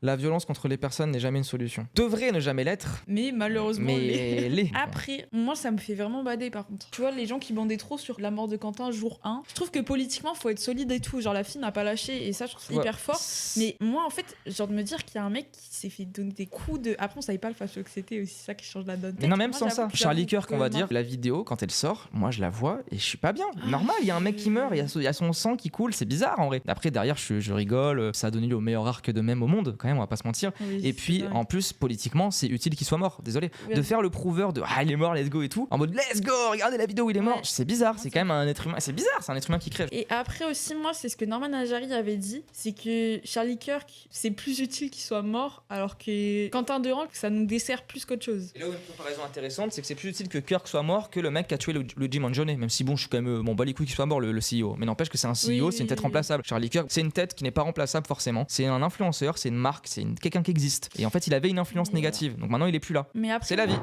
La violence contre les personnes n'est jamais une solution. Devrait ne jamais l'être, Mais malheureusement, mais l'est. Après, moi, ça me fait vraiment bader par contre. Tu vois, les gens qui bandaient trop sur la mort de Quentin jour 1, je trouve que politiquement, faut être solide et tout. Genre, la fille n'a pas lâché et ça, je trouve ça Ouais. hyper fort. Mais moi, en fait, genre de me dire qu'il y a un mec qui s'est fait donner des coups de. Après, on savait pas le facho que c'était aussi, ça qui change la donne. Mais non, même Moi, sans j'avoue ça. que Charlie j'avoue Kirk, on va que dire, la vidéo, quand elle sort, moi je la vois et je suis pas bien. Normal, il y a un mec qui meurt, il y a son sang qui coule, c'est bizarre en vrai. Après, derrière, je rigole, ça a donné lieu au meilleur arc de même au monde, quand même, on va pas se mentir. Oui, Et c'est puis, dingue. en plus, politiquement, c'est utile qu'il soit mort, désolé. Oui. De faire le prouveur de il est mort, let's go et tout, en mode let's go, regardez la vidéo où il est mort. Ouais. C'est bizarre, c'est quand même un être humain. C'est bizarre, c'est un être humain qui crève. Et après aussi, moi, c'est ce que Norman Ajari avait dit, c'est que Charlie Kirk, c'est plus utile qu'il soit mort, alors que Quentin Durand, ça nous dessert plus qu'autre chose. Et là où une comparaison intéressante, c'est que c'est plus utile que Kirk soit mort que le mec qui a tué le Jim Johnny. Même si bon, je suis quand même bat les couilles qu'il soit mort le CEO. Mais n'empêche que c'est un CEO, Oui, c'est une tête oui. remplaçable. Charlie Kirk, c'est une tête qui n'est pas remplaçable forcément. C'est un influenceur, c'est une marque, quelqu'un qui existe. Et en fait, il avait une influence négative. Donc maintenant, il est plus là. Mais après, C'est la vie.